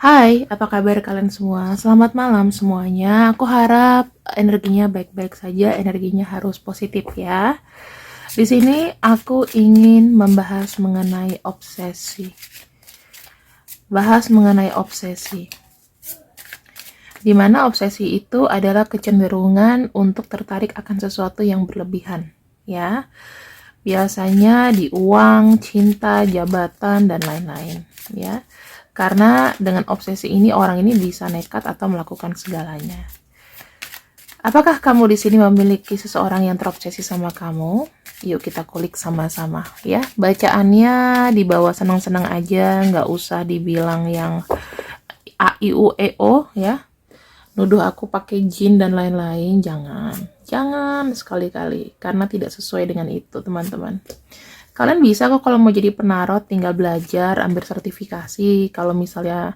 Hai, apa kabar kalian semua? Selamat malam semuanya. Aku harap energinya baik-baik saja, energinya harus positif ya. Di sini aku ingin membahas mengenai obsesi. Bahas mengenai obsesi. Di mana obsesi itu adalah kecenderungan untuk tertarik akan sesuatu yang berlebihan, ya. Biasanya di uang, cinta, jabatan, dan lain-lain, ya. Karena dengan obsesi ini orang ini bisa nekat atau melakukan segalanya. Apakah kamu di sini memiliki seseorang yang terobsesi sama kamu? Yuk kita kulik sama-sama ya. Bacaannya dibawa senang-senang aja, nggak usah dibilang yang a i u e o ya. Nuduh aku pakai jin dan lain-lain, jangan sekali-kali, karena tidak sesuai dengan itu teman-teman. Kalian bisa kok kalau mau jadi penarot, tinggal belajar, ambil sertifikasi. Kalau misalnya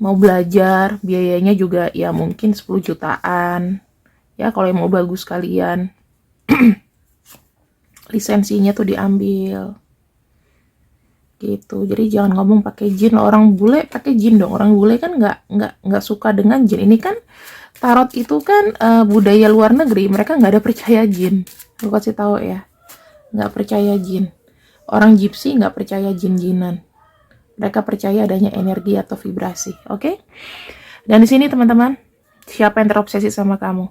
mau belajar, biayanya juga ya mungkin 10 jutaan. Ya kalau yang mau bagus kalian, lisensinya tuh diambil. Gitu. Jadi jangan ngomong pakai jin. Orang bule pakai jin dong. Orang bule kan nggak suka dengan jin. Ini kan tarot itu kan budaya luar negeri. Mereka nggak ada percaya jin. Gue kasih tahu ya. Nggak percaya jin. Orang gypsy nggak percaya jin-jinan. Mereka percaya adanya energi atau vibrasi, oke? Dan di sini teman-teman, siapa yang terobsesi sama kamu?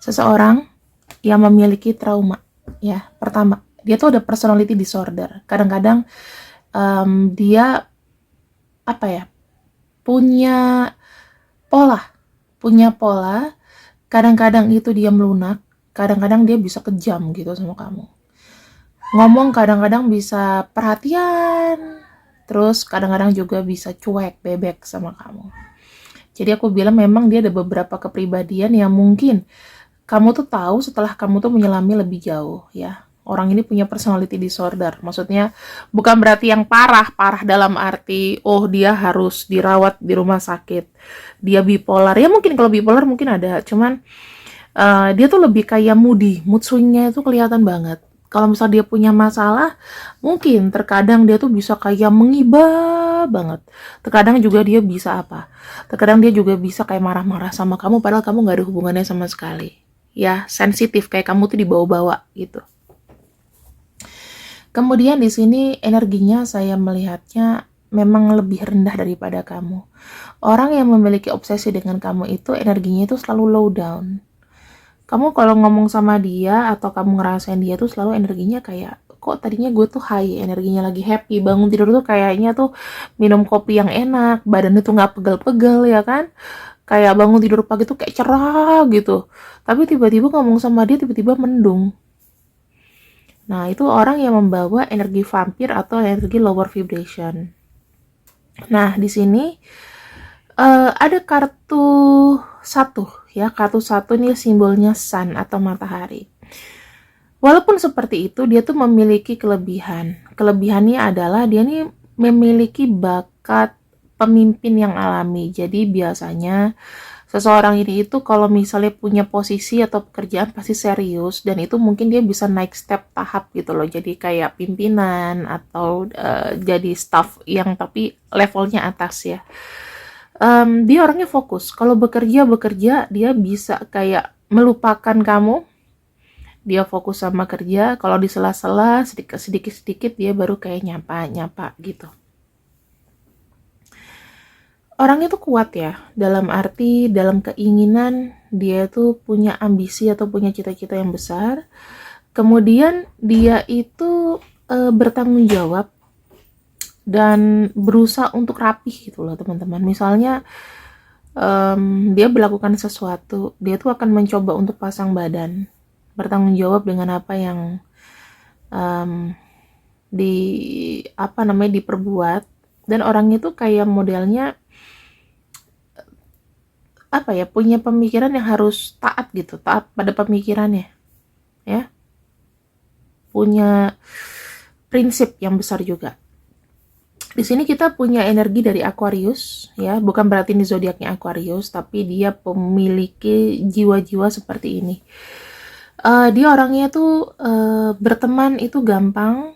Seseorang yang memiliki trauma, ya. Pertama, dia tuh ada personality disorder. Kadang-kadang dia punya pola, kadang-kadang itu dia melunak, kadang-kadang dia bisa kejam gitu sama kamu. Ngomong kadang-kadang bisa perhatian, terus kadang-kadang juga bisa cuek, bebek sama kamu. Jadi aku bilang memang dia ada beberapa kepribadian yang mungkin kamu tuh tahu setelah kamu tuh menyelami lebih jauh ya. Orang ini punya personality disorder. Maksudnya bukan berarti yang parah dalam arti oh dia harus dirawat di rumah sakit. Dia bipolar. Ya mungkin kalau bipolar mungkin ada, cuman dia tuh lebih kayak moody, mood swingnya itu kelihatan banget. Kalau misal dia punya masalah, mungkin terkadang dia tuh bisa kayak mengibah banget. Terkadang juga dia bisa Terkadang dia juga bisa kayak marah-marah sama kamu padahal kamu nggak ada hubungannya sama sekali. Ya, sensitif kayak kamu tuh dibawa-bawa gitu. Kemudian di sini energinya saya melihatnya memang lebih rendah daripada kamu. Orang yang memiliki obsesi dengan kamu itu energinya itu selalu low down. Kamu kalau ngomong sama dia atau kamu ngerasain dia tuh selalu energinya kayak kok tadinya gue tuh high, energinya lagi happy, bangun tidur tuh kayaknya tuh minum kopi yang enak, badannya tuh nggak pegel-pegel ya kan, kayak bangun tidur pagi tuh kayak cerah gitu, tapi tiba-tiba ngomong sama dia tiba-tiba mendung. Nah itu orang yang membawa energi vampir atau energi lower vibration. Nah di sini ada kartu satu ya, kartu satu ini simbolnya sun atau matahari. Walaupun seperti itu, dia tuh memiliki kelebihan. Kelebihannya adalah dia nih memiliki bakat pemimpin yang alami. Jadi biasanya seseorang ini itu kalau misalnya punya posisi atau pekerjaan pasti serius, dan itu mungkin dia bisa naik step tahap gitu loh. Jadi kayak pimpinan atau jadi staff yang tapi levelnya atas ya. Dia orangnya fokus. Kalau bekerja dia bisa kayak melupakan kamu. Dia fokus sama kerja. Kalau di sela-sela sedikit dia baru kayak nyapa gitu. Orangnya tuh kuat ya, dalam arti dalam keinginan dia tuh punya ambisi atau punya cita-cita yang besar. Kemudian dia itu bertanggung jawab dan berusaha untuk rapih gitu loh teman-teman. Misalnya dia melakukan sesuatu, dia tuh akan mencoba untuk pasang badan, bertanggung jawab dengan apa yang diperbuat, dan orangnya tuh kayak modelnya punya pemikiran yang harus taat gitu, taat pada pemikirannya ya, punya prinsip yang besar juga. Di sini kita punya energi dari Aquarius ya, bukan berarti ini zodiaknya Aquarius, tapi dia memiliki jiwa-jiwa seperti ini. Dia orangnya tuh berteman itu gampang,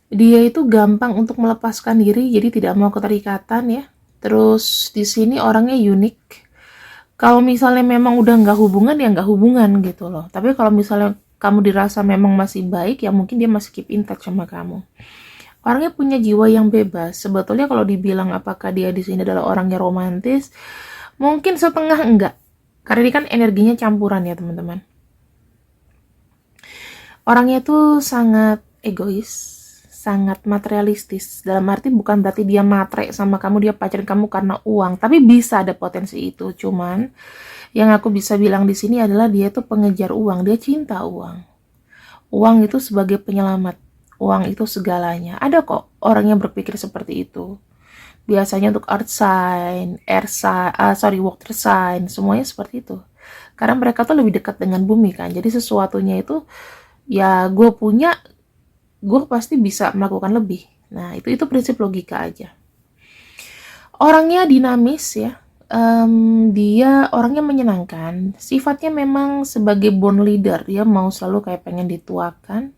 Dia itu gampang untuk melepaskan diri, jadi tidak mau keterikatan ya. Terus di sini orangnya unik. Kalau misalnya memang udah nggak hubungan ya nggak hubungan gitu loh. Tapi kalau misalnya kamu dirasa memang masih baik ya mungkin dia masih keep in touch sama kamu. Orangnya punya jiwa yang bebas. Sebetulnya kalau dibilang apakah dia di sini adalah orangnya romantis, mungkin setengah enggak. Karena ini kan energinya campuran ya teman-teman. Orangnya tuh sangat egois, sangat materialistis. Dalam arti bukan berarti dia matre sama kamu, dia pacarin kamu karena uang. Tapi bisa ada potensi itu. Cuman yang aku bisa bilang di sini adalah dia tuh pengejar uang. Dia cinta uang. Uang itu sebagai penyelamat. Uang itu segalanya. Ada kok orang yang berpikir seperti itu. Biasanya untuk earth sign, water sign, semuanya seperti itu. Karena mereka tuh lebih dekat dengan bumi kan. Jadi sesuatunya itu ya gue punya, gue pasti bisa melakukan lebih. Nah itu prinsip logika aja. Orangnya dinamis ya. Dia orangnya menyenangkan. Sifatnya memang sebagai born leader, dia mau selalu kayak pengen dituakan.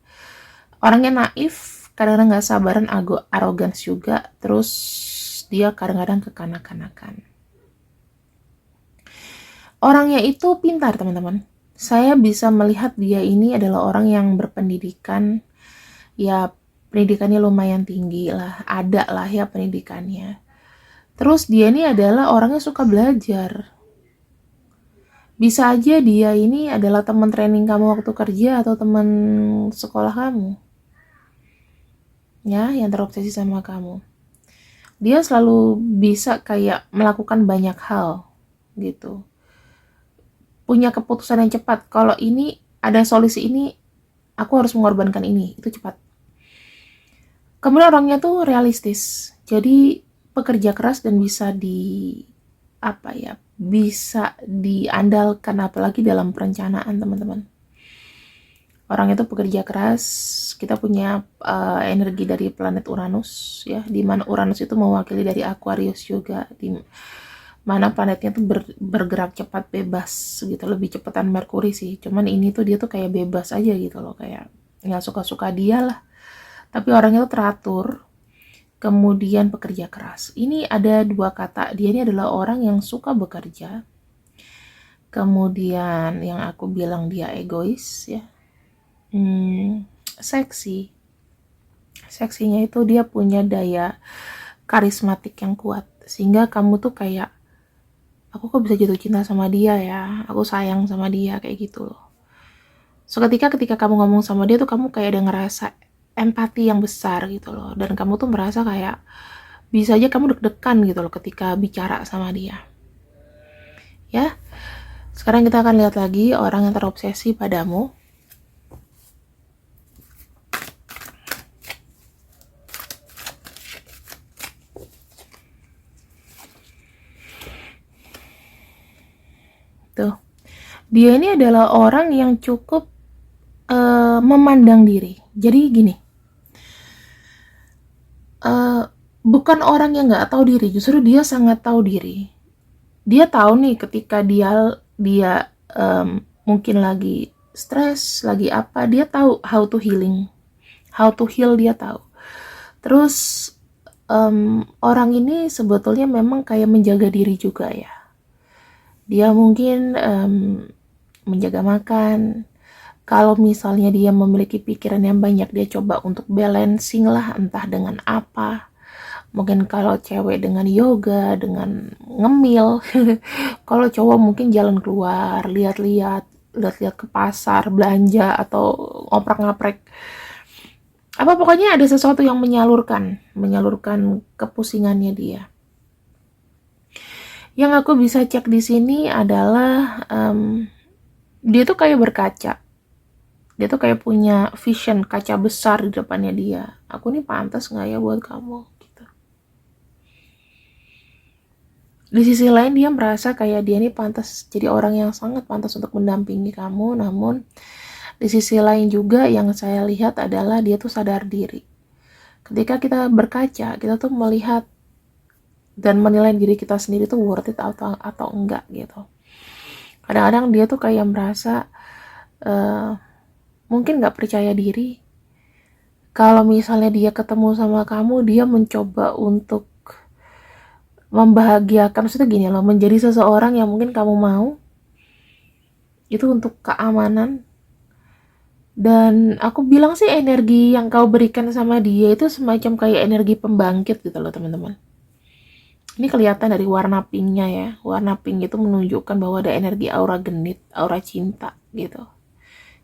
Orangnya naif, kadang-kadang nggak sabaran, arogan juga. Terus dia kadang-kadang kekanak-kanakan. Orangnya itu pintar teman-teman. Saya bisa melihat dia ini adalah orang yang berpendidikan, ya pendidikannya lumayan tinggi lah, ada lah ya pendidikannya. Terus dia ini adalah orang yang suka belajar. Bisa aja dia ini adalah teman training kamu waktu kerja atau teman sekolah kamu. Ya, yang terobsesi sama kamu. Dia selalu bisa kayak melakukan banyak hal gitu. Punya keputusan yang cepat. Kalau ini ada solusi ini, aku harus mengorbankan ini. Itu cepat. Kemudian orangnya tuh realistis. Jadi pekerja keras dan bisa diandalkan apalagi dalam perencanaan teman-teman. Orang itu pekerja keras. Kita punya energi dari planet Uranus ya, di mana Uranus itu mewakili dari Aquarius juga, di mana planetnya tuh bergerak cepat, bebas gitu, lebih cepatan Merkuri sih. Cuman ini tuh dia tuh kayak bebas aja gitu loh, kayak nggak suka-suka dia lah. Tapi orangnya tuh teratur, kemudian pekerja keras. Ini ada dua kata, dia ini adalah orang yang suka bekerja. Kemudian yang aku bilang dia egois ya. Seksi. Seksinya itu dia punya daya karismatik yang kuat. Sehingga kamu tuh kayak, aku kok bisa jatuh cinta sama dia ya, aku sayang sama dia, kayak gitu loh. So ketika kamu ngomong sama dia tuh kamu kayak ada ngerasa empati yang besar gitu loh. Dan kamu tuh merasa kayak bisa aja kamu deg-degan gitu loh ketika bicara sama dia. Ya, sekarang kita akan lihat lagi orang yang terobsesi padamu. Tuh, dia ini adalah orang yang cukup memandang diri. Jadi gini, bukan orang yang nggak tahu diri, justru dia sangat tahu diri. Dia tahu nih ketika dia mungkin lagi stres, lagi apa, dia tahu how to heal, dia tahu. Terus orang ini sebetulnya memang kayak menjaga diri juga ya. Dia mungkin menjaga makan. Kalau misalnya dia memiliki pikiran yang banyak, dia coba untuk balancing lah, entah dengan apa. Mungkin kalau cewek dengan yoga, dengan ngemil. Kalau cowok mungkin jalan keluar, lihat-lihat ke pasar, belanja, atau ngoprak-ngaprek. Apa pokoknya ada sesuatu yang menyalurkan kepusingannya dia. Yang aku bisa cek di sini adalah dia tuh kayak berkaca. Dia tuh kayak punya vision kaca besar di depannya dia. Aku nih pantas nggak ya buat kamu? Gitu. Di sisi lain dia merasa kayak dia nih pantas jadi orang yang sangat pantas untuk mendampingi kamu. Namun di sisi lain juga yang saya lihat adalah dia tuh sadar diri. Ketika kita berkaca, kita tuh melihat dan menilai diri kita sendiri tuh worth it atau enggak gitu. Kadang-kadang dia tuh kayak merasa mungkin nggak percaya diri kalau misalnya dia ketemu sama kamu, dia mencoba untuk membahagiakan, maksudnya gini loh, menjadi seseorang yang mungkin kamu mau, itu untuk keamanan. Dan aku bilang sih energi yang kau berikan sama dia itu semacam kayak energi pembangkit gitu loh teman-teman. Ini kelihatan dari warna pinknya ya. Warna pink itu menunjukkan bahwa ada energi aura genit, aura cinta gitu.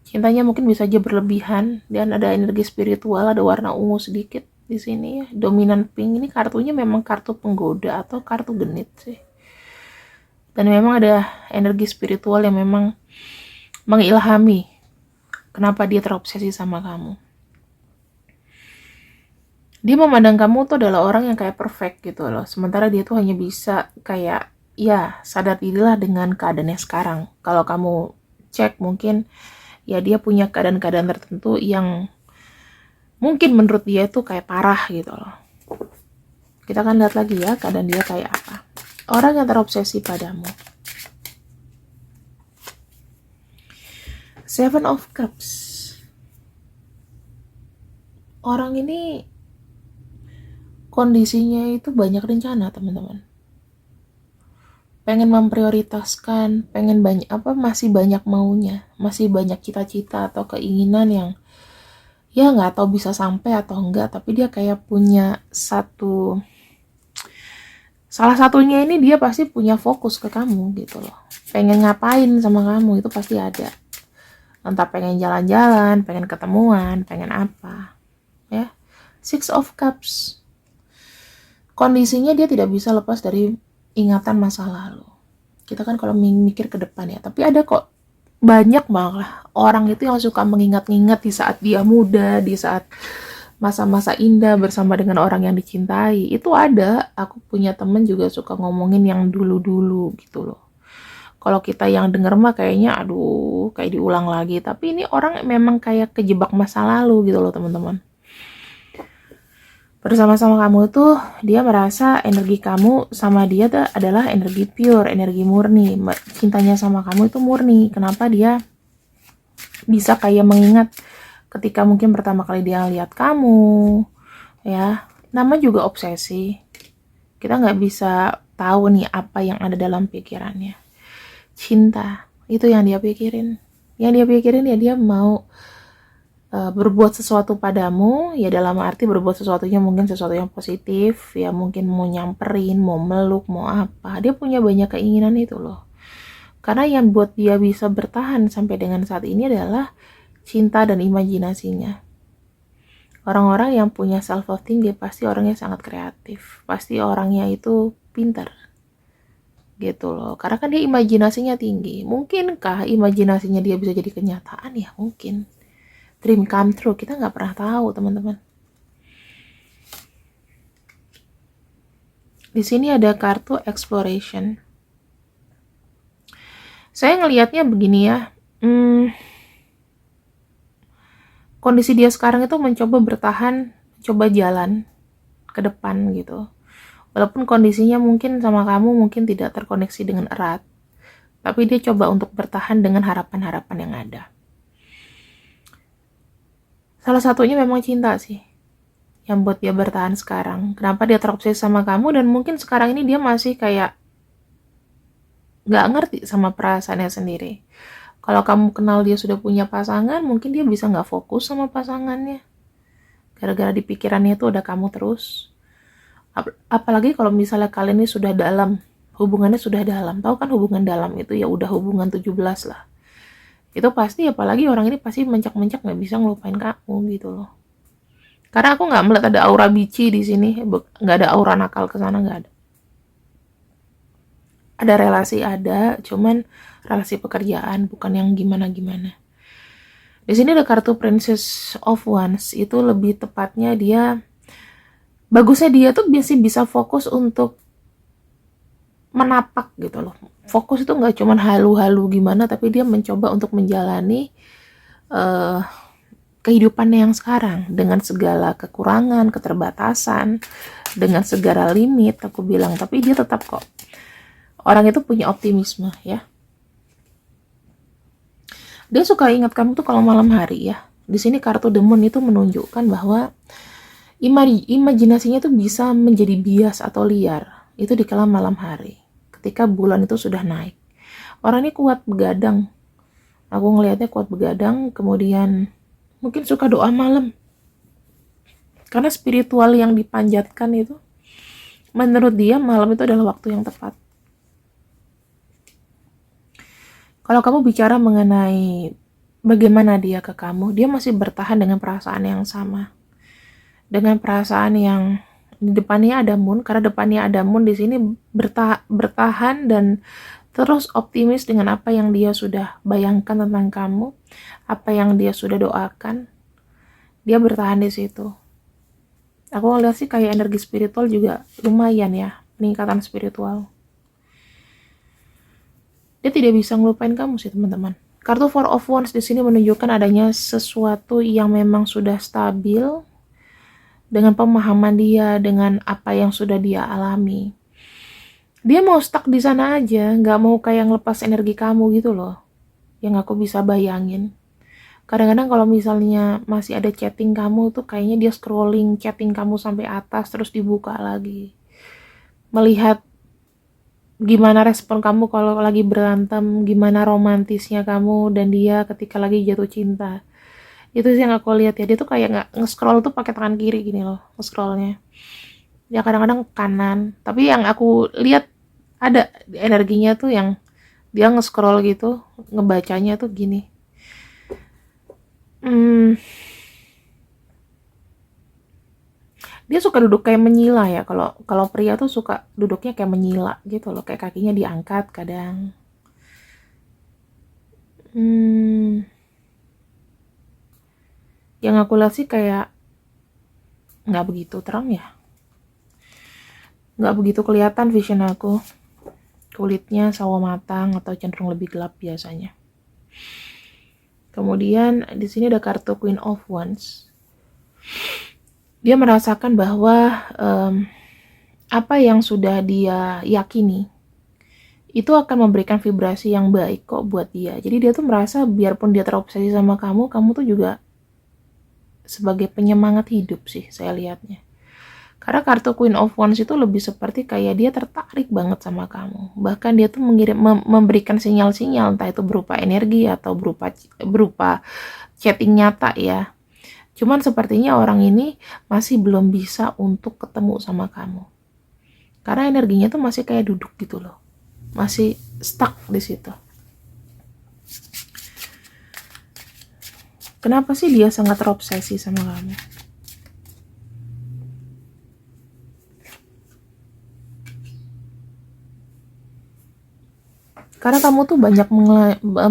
Cintanya mungkin bisa aja berlebihan, dan ada energi spiritual, ada warna ungu sedikit di sini ya. Dominan pink ini kartunya memang kartu penggoda atau kartu genit sih. Dan memang ada energi spiritual yang memang mengilhami kenapa dia terobsesi sama kamu. Dia memandang kamu tuh adalah orang yang kayak perfect gitu loh. Sementara dia tuh hanya bisa kayak, ya sadar dirilah dengan keadaannya sekarang. Kalau kamu cek mungkin, ya dia punya keadaan-keadaan tertentu yang mungkin menurut dia itu kayak parah gitu loh. Kita akan lihat lagi ya keadaan dia kayak apa. Orang yang terobsesi padamu. Seven of Cups. Orang ini kondisinya itu banyak rencana teman-teman. Pengen memprioritaskan, pengen banyak masih banyak maunya, masih banyak cita-cita atau keinginan yang ya nggak tahu bisa sampai atau enggak, tapi dia kayak punya salah satunya ini dia pasti punya fokus ke kamu gitu loh. Pengen ngapain sama kamu itu pasti ada. Entah pengen jalan-jalan, pengen ketemuan, pengen apa. Ya. Six of Cups. Kondisinya dia tidak bisa lepas dari ingatan masa lalu. Kita kan kalau mikir ke depan ya, tapi ada kok banyak malah orang itu yang suka mengingat-ingat di saat dia muda, di saat masa-masa indah bersama dengan orang yang dicintai. Itu ada, aku punya temen juga suka ngomongin yang dulu-dulu gitu loh. Kalau kita yang denger mah kayaknya aduh kayak diulang lagi, tapi ini orang memang kayak kejebak masa lalu gitu loh teman-teman. Bersama-sama kamu tuh dia merasa energi kamu sama dia tuh adalah energi pure, energi murni. Cintanya sama kamu itu murni. Kenapa dia bisa kayak mengingat ketika mungkin pertama kali dia lihat kamu, ya, nama juga obsesi. Kita nggak bisa tahu nih apa yang ada dalam pikirannya. Cinta, itu yang dia pikirin. Yang dia pikirin ya dia mau berbuat sesuatu padamu, ya dalam arti berbuat sesuatunya mungkin sesuatu yang positif, ya mungkin mau nyamperin, mau meluk, mau apa. Dia punya banyak keinginan itu loh. Karena yang buat dia bisa bertahan sampai dengan saat ini adalah cinta dan imajinasinya. Orang-orang yang punya self-love tinggi pasti orangnya sangat kreatif. Pasti orangnya itu pintar. Gitu loh. Karena kan dia imajinasinya tinggi. Mungkinkah imajinasinya dia bisa jadi kenyataan? Ya mungkin. Dream come true, kita nggak pernah tahu teman-teman. Di sini ada kartu exploration. Saya ngelihatnya begini ya, kondisi dia sekarang itu mencoba bertahan, coba jalan ke depan gitu. Walaupun kondisinya mungkin sama kamu mungkin tidak terkoneksi dengan erat, tapi dia coba untuk bertahan dengan harapan-harapan yang ada. Salah satunya memang cinta sih yang buat dia bertahan sekarang. Kenapa dia terobsesi sama kamu, dan mungkin sekarang ini dia masih kayak gak ngerti sama perasaannya sendiri. Kalau kamu kenal dia sudah punya pasangan, mungkin dia bisa gak fokus sama pasangannya. Gara-gara di pikirannya itu udah kamu terus. Apalagi kalau misalnya kalian ini sudah dalam, hubungannya sudah dalam. Tahu kan hubungan dalam itu ya udah hubungan 17 lah. Itu pasti, apalagi orang ini pasti mencak-mencak gak bisa ngelupain kamu gitu loh. Karena aku gak melihat ada aura bici di sini, gak ada aura nakal kesana, gak ada. Ada relasi ada, cuman relasi pekerjaan, bukan yang gimana-gimana. Di sini ada kartu Princess of Wands, itu lebih tepatnya dia, bagusnya dia tuh biasanya bisa fokus untuk menapak gitu loh. Fokus itu nggak cuman halu-halu gimana, tapi dia mencoba untuk menjalani kehidupannya yang sekarang dengan segala kekurangan, keterbatasan, dengan segala limit aku bilang, tapi dia tetap kok. Orang itu punya optimisme ya. Dia suka ingat kamu tuh kalau malam hari ya. Di sini kartu The Moon itu menunjukkan bahwa imajinasinya tuh bisa menjadi bias atau liar. Itu di kala malam hari, ketika bulan itu sudah naik. Orang ini kuat begadang. Aku ngelihatnya kuat begadang, kemudian mungkin suka doa malam. Karena spiritual yang dipanjatkan itu, menurut dia malam itu adalah waktu yang tepat. Kalau kamu bicara mengenai bagaimana dia ke kamu, dia masih bertahan dengan perasaan yang sama. Dengan perasaan yang di depannya ada moon, karena depannya ada moon di sini bertahan dan terus optimis dengan apa yang dia sudah bayangkan tentang kamu, apa yang dia sudah doakan. Dia bertahan di situ. Aku ngeliat sih kayak energi spiritual juga lumayan ya, peningkatan spiritual. Dia tidak bisa ngelupain kamu sih teman-teman. Kartu Four of Wands di sini menunjukkan adanya sesuatu yang memang sudah stabil dengan pemahaman dia, dengan apa yang sudah dia alami. Dia mau stuck di sana aja, nggak mau kayak ngelepas energi kamu gitu loh. Yang aku bisa bayangin. Kadang-kadang kalau misalnya masih ada chatting kamu tuh kayaknya dia scrolling chatting kamu sampai atas terus dibuka lagi. Melihat gimana respon kamu kalau lagi berantem, gimana romantisnya kamu dan dia ketika lagi jatuh cinta. Itu sih yang aku lihat ya, dia tuh kayak nggak nge-scroll tuh pakai tangan kiri gini loh, nge-scrollnya. Ya kadang-kadang kanan, tapi yang aku lihat ada energinya tuh yang dia nge-scroll gitu, ngebacanya tuh gini. Dia suka duduk kayak menyila ya, kalau pria tuh suka duduknya kayak menyila gitu loh, kayak kakinya diangkat kadang. Yang aku lihat sih kayak nggak begitu terang ya, nggak begitu kelihatan vision aku. Kulitnya sawo matang atau cenderung lebih gelap biasanya. Kemudian di sini ada kartu Queen of Wands. Dia merasakan bahwa apa yang sudah dia yakini itu akan memberikan vibrasi yang baik kok buat dia. Jadi dia tuh merasa biarpun dia terobsesi sama kamu tuh juga sebagai penyemangat hidup sih saya lihatnya. Karena kartu Queen of Wands itu lebih seperti kayak dia tertarik banget sama kamu. Bahkan dia tuh memberikan sinyal-sinyal, entah itu berupa energi atau berupa chatting nyata ya. Cuman sepertinya orang ini masih belum bisa untuk ketemu sama kamu. Karena energinya tuh masih kayak duduk gitu loh. Masih stuck di situ. Kenapa sih dia sangat terobsesi sama kamu? Karena kamu tuh banyak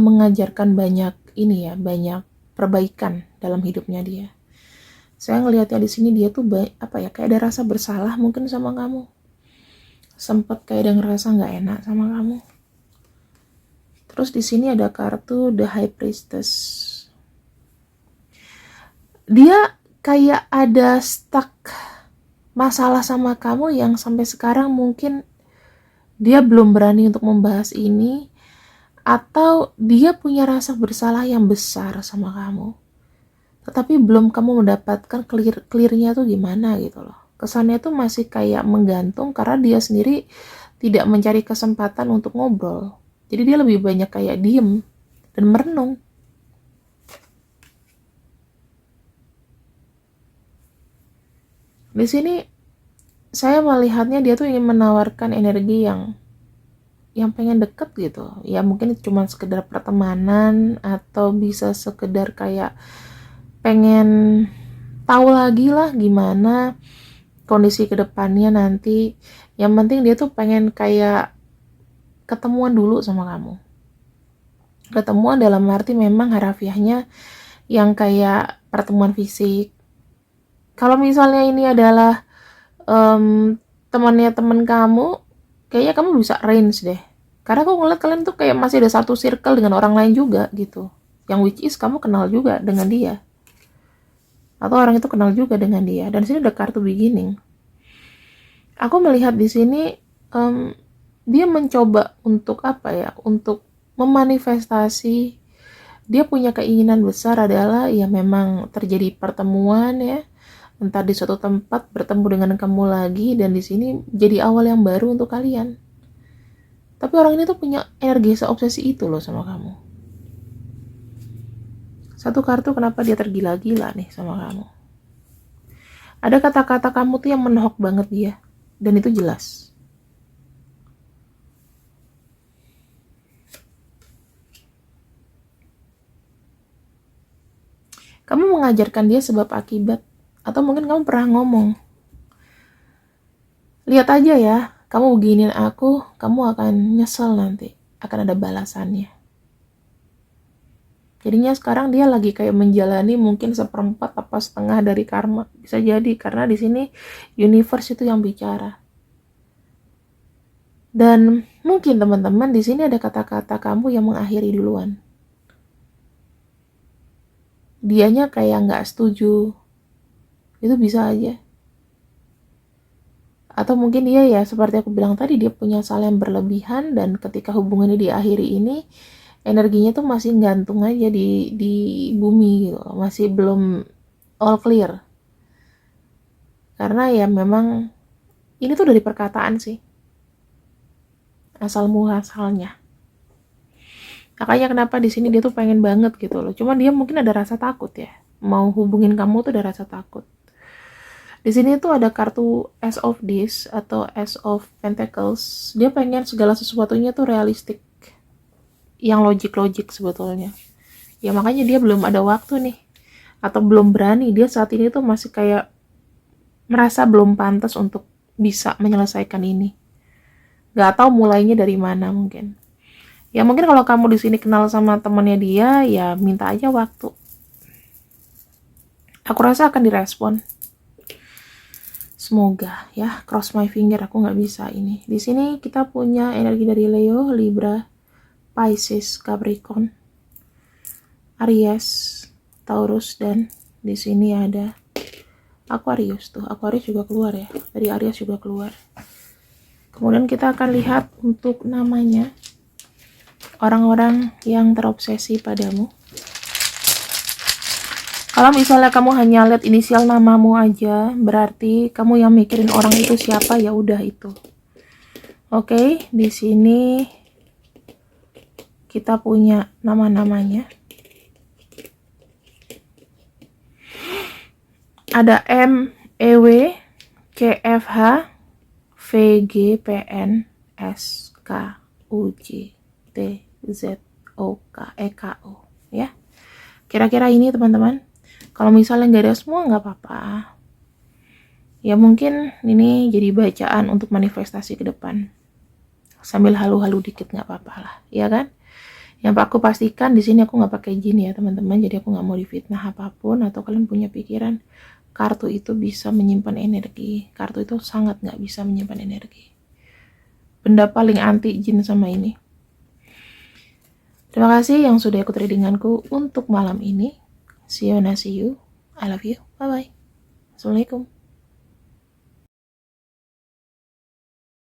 mengajarkan banyak ini ya, banyak perbaikan dalam hidupnya dia. Saya ngelihatnya di sini dia tuh kayak ada rasa bersalah mungkin sama kamu. Sempet kayak ada ngerasa nggak enak sama kamu. Terus di sini ada kartu The High Priestess. Dia kayak ada stuck masalah sama kamu yang sampai sekarang mungkin dia belum berani untuk membahas ini, atau dia punya rasa bersalah yang besar sama kamu. Tetapi belum kamu mendapatkan clear-nya tuh gimana gitu loh. Kesannya tuh masih kayak menggantung karena dia sendiri tidak mencari kesempatan untuk ngobrol. Jadi dia lebih banyak kayak diem dan merenung. Di sini saya melihatnya dia tuh ingin menawarkan energi yang pengen deket gitu. Ya mungkin cuma sekedar pertemanan atau bisa sekedar kayak pengen tahu lagi lah gimana kondisi kedepannya nanti. Yang penting dia tuh pengen kayak ketemuan dulu sama kamu. Ketemuan dalam arti memang harafiahnya yang kayak pertemuan fisik. Kalau misalnya ini adalah temannya teman kamu, kayaknya kamu bisa range deh. Karena aku ngeliat kalian tuh kayak masih ada satu circle dengan orang lain juga gitu. Yang which is kamu kenal juga dengan dia. Atau orang itu kenal juga dengan dia. Dan sini ada kartu beginning. Aku melihat di sini dia mencoba untuk apa ya? Untuk memanifestasi Dia punya keinginan besar adalah ya memang terjadi pertemuan ya, entah di suatu tempat bertemu dengan kamu lagi, dan di sini jadi awal yang baru untuk kalian. Tapi orang ini tuh punya energi seobsesi itu loh sama kamu. Satu kartu kenapa dia tergila-gila nih sama kamu. Ada kata-kata kamu tuh yang menohok banget dia, dan itu jelas. Kamu mengajarkan dia sebab akibat, atau mungkin kamu pernah ngomong, lihat aja ya, kamu beginin aku, kamu akan nyesel nanti, akan ada balasannya. Jadinya sekarang dia lagi kayak menjalani mungkin seperempat apa setengah dari karma, bisa jadi karena di sini universe itu yang bicara. Dan mungkin teman-teman di sini ada kata-kata kamu yang mengakhiri duluan. Dianya kayak nggak setuju, itu bisa aja. Atau mungkin dia ya seperti aku bilang tadi, dia punya salah yang berlebihan, dan ketika hubungannya diakhiri ini energinya tuh masih gantung aja di bumi gitu, masih belum all clear. Karena ya memang ini tuh dari perkataan sih, asal muasalnya. Makanya kenapa di sini dia tuh pengen banget gitu loh. Cuma dia mungkin ada rasa takut ya. Mau hubungin kamu tuh ada rasa takut. Di sini tuh ada kartu Ace of This atau Ace of Pentacles. Dia pengen segala sesuatunya tuh realistik, yang logik-logik sebetulnya. Ya makanya dia belum ada waktu nih, atau belum berani. Dia saat ini tuh masih kayak merasa belum pantas untuk bisa menyelesaikan ini. Gak tahu mulainya dari mana mungkin. Ya mungkin kalau kamu di sini kenal sama temannya dia, ya minta aja waktu. Aku rasa akan direspon. Semoga ya, cross my finger, aku nggak bisa ini. Di sini kita punya energi dari Leo, Libra, Pisces, Capricorn, Aries, Taurus, dan di sini ada Aquarius tuh. Aquarius juga keluar ya. Dari Aries juga keluar. Kemudian kita akan lihat untuk namanya orang-orang yang terobsesi padamu. Kalau misalnya kamu hanya lihat inisial namamu aja, berarti kamu yang mikirin orang itu siapa, ya udah itu. Oke, di sini kita punya nama-namanya. Ada M, EW, CFH, VG, PN, SK, UJ, TZOK, EKO ya. Kira-kira ini teman-teman. Kalau misalnya nggak ada semua nggak apa-apa. Ya mungkin ini jadi bacaan untuk manifestasi ke depan. Sambil halu-halu dikit nggak apa-apa lah, ya kan? Yang aku pastikan di sini aku nggak pakai jin ya teman-teman. Jadi aku nggak mau difitnah apapun, atau kalian punya pikiran kartu itu bisa menyimpan energi. Kartu itu sangat nggak bisa menyimpan energi. Benda paling anti jin sama ini. Terima kasih yang sudah ikut readinganku untuk malam ini. See you. I love you. Bye-bye. Assalamualaikum.